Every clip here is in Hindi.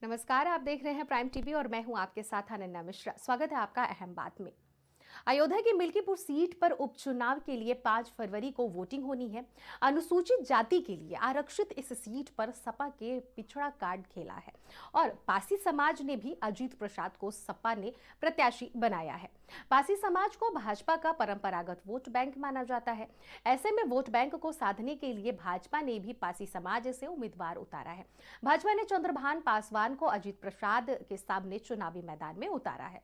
नमस्कार, आप देख रहे हैं प्राइम टीवी और मैं हूं आपके साथ अनन्या मिश्रा। स्वागत है आपका अहम बात में। अयोध्या की मिल्कीपुर सीट पर उपचुनाव के लिए 5 फरवरी को वोटिंग होनी है। अनुसूचित जाति के लिए आरक्षित इस सीट पर सपा के पिछड़ा कार्ड खेला है और पासी समाज ने भी अजीत प्रसाद को सपा ने प्रत्याशी बनाया है। पासी समाज को भाजपा का परंपरागत वोट बैंक माना जाता है। ऐसे में वोट बैंक को साधने के लिए भाजपा ने भी पासी समाज से उम्मीदवार उतारा है। भाजपा ने चंद्रभान पासवान को अजीत प्रसाद के सामने चुनावी मैदान में उतारा है।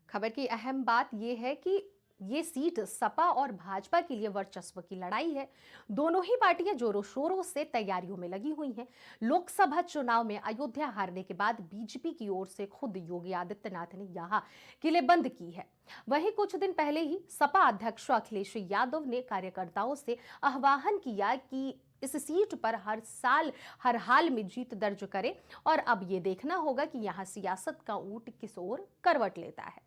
खबर की अहम बात यह है कि ये सीट सपा और भाजपा के लिए वर्चस्व की लड़ाई है। दोनों ही पार्टियां जोरों शोरों से तैयारियों में लगी हुई हैं। लोकसभा चुनाव में अयोध्या हारने के बाद बीजेपी की ओर से खुद योगी आदित्यनाथ ने यहां किलेबंद की है। वहीं कुछ दिन पहले ही सपा अध्यक्ष अखिलेश यादव ने कार्यकर्ताओं से आह्वान किया कि इस सीट पर हर साल हर हाल में जीत दर्ज करें और अब ये देखना होगा कि यहां सियासत का ऊंट किस ओर करवट लेता है।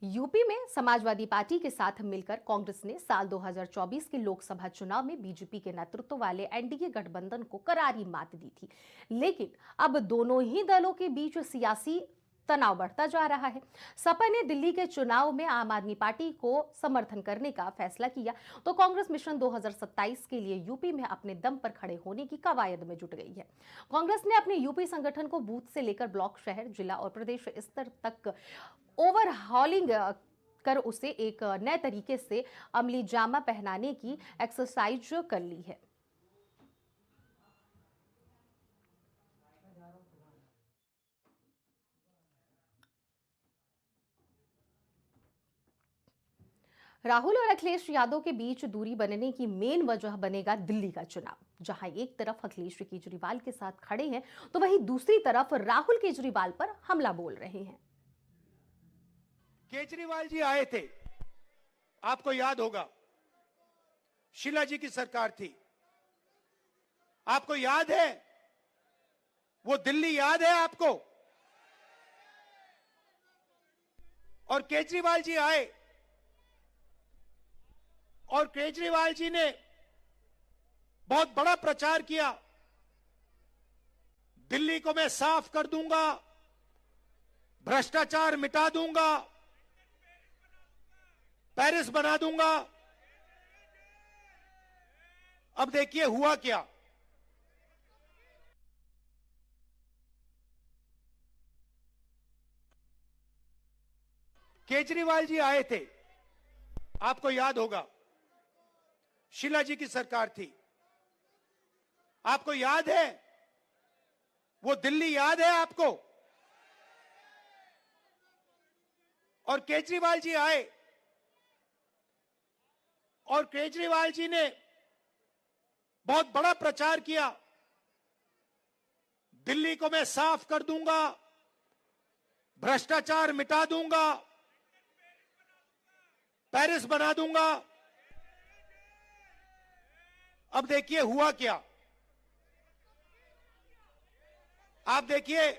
यूपी में समाजवादी पार्टी के साथ मिलकर कांग्रेस ने साल 2024 के लोकसभा चुनाव में बीजेपी के नेतृत्व वाले एनडीए गठबंधन को करारी मात दी थी। लेकिन अब दोनों ही दलों के बीच सियासी तनाव बढ़ता जा रहा है। सपा ने दिल्ली के चुनाव में आम आदमी पार्टी को समर्थन करने का फैसला किया तो कांग्रेस मिशन 2027 के लिए यूपी में अपने दम पर खड़े होने की कवायद में जुट गई है। कांग्रेस ने अपने यूपी संगठन को बूथ से लेकर ब्लॉक, शहर, जिला और प्रदेश स्तर तक ओवरहॉलिंग कर उसे एक नए तरीके से अमली जामा पहनाने की एक्सरसाइज कर ली है। राहुल और अखिलेश यादव के बीच दूरी बनने की मेन वजह बनेगा दिल्ली का चुनाव, जहां एक तरफ अखिलेश केजरीवाल के साथ खड़े हैं तो वहीं दूसरी तरफ राहुल केजरीवाल पर हमला बोल रहे हैं। केजरीवाल जी आए थे, आपको याद होगा, शीला जी की सरकार थी, आपको याद है? वो दिल्ली याद है आपको? और केजरीवाल जी आए और केजरीवाल जी ने बहुत बड़ा प्रचार किया, दिल्ली को मैं साफ कर दूंगा, भ्रष्टाचार मिटा दूंगा, पेरिस बना दूंगा। अब देखिए हुआ क्या। केजरीवाल जी आए थे, आपको याद होगा, शीला जी की सरकार थी, आपको याद है? वो दिल्ली याद है आपको? और केजरीवाल जी आए और केजरीवाल जी ने बहुत बड़ा प्रचार किया, दिल्ली को मैं साफ कर दूंगा, भ्रष्टाचार मिटा दूंगा, पेरिस बना दूंगा। अब देखिए हुआ क्या। आप देखिए,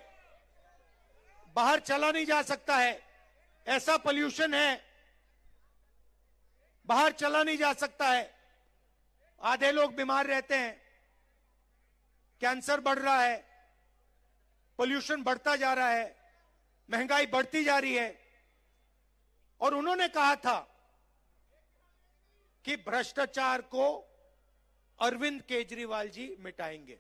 बाहर चला नहीं जा सकता है, ऐसा पोल्यूशन है, बाहर चला नहीं जा सकता है, आधे लोग बीमार रहते हैं, कैंसर बढ़ रहा है, पोल्यूशन बढ़ता जा रहा है, महंगाई बढ़ती जा रही है। और उन्होंने कहा था कि भ्रष्टाचार को अरविंद केजरीवाल जी मिटाएंगे।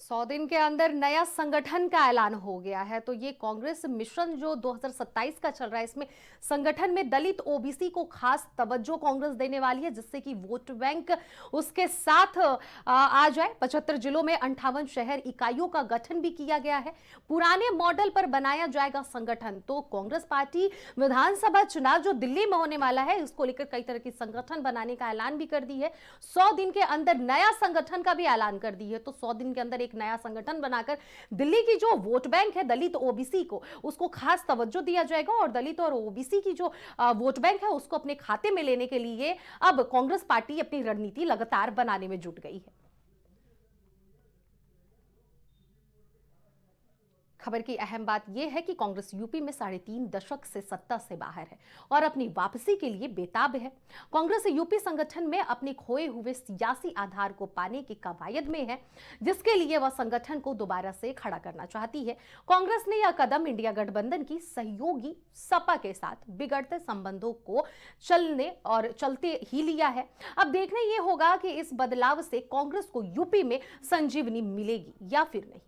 100 दिन के अंदर नया संगठन का ऐलान हो गया है। तो ये कांग्रेस मिशन जो 2027 का चल रहा है, इसमें संगठन में दलित, ओबीसी को खास तवज्जो कांग्रेस देने वाली है, जिससे कि वोट बैंक उसके साथ आ जाए। 75 जिलों में 58 शहर इकाइयों का गठन भी किया गया है। पुराने मॉडल पर बनाया जाएगा संगठन। तो कांग्रेस पार्टी विधानसभा चुनाव जो दिल्ली में होने वाला है, इसको लेकर कई तरह की संगठन बनाने का ऐलान भी कर दी है। 100 दिन के अंदर नया संगठन का भी ऐलान कर दी है। तो 100 दिन के अंदर एक नया संगठन बनाकर दिल्ली की जो वोट बैंक है दलित ओबीसी को, उसको खास तवज्जो दिया जाएगा और दलित और ओबीसी की जो वोट बैंक है उसको अपने खाते में लेने के लिए अब कांग्रेस पार्टी अपनी रणनीति लगातार बनाने में जुट गई है। खबर की अहम बात यह है कि कांग्रेस यूपी में 3.5 दशक से सत्ता से बाहर है और अपनी वापसी के लिए बेताब है। कांग्रेस यूपी संगठन में अपने खोए हुए सियासी आधार को पाने की कवायद में है, जिसके लिए वह संगठन को दोबारा से खड़ा करना चाहती है। कांग्रेस ने यह कदम इंडिया गठबंधन की सहयोगी सपा के साथ बिगड़ते संबंधों को चलते ही लिया है। अब देखने ये होगा कि इस बदलाव से कांग्रेस को यूपी में संजीवनी मिलेगी या फिर नहीं।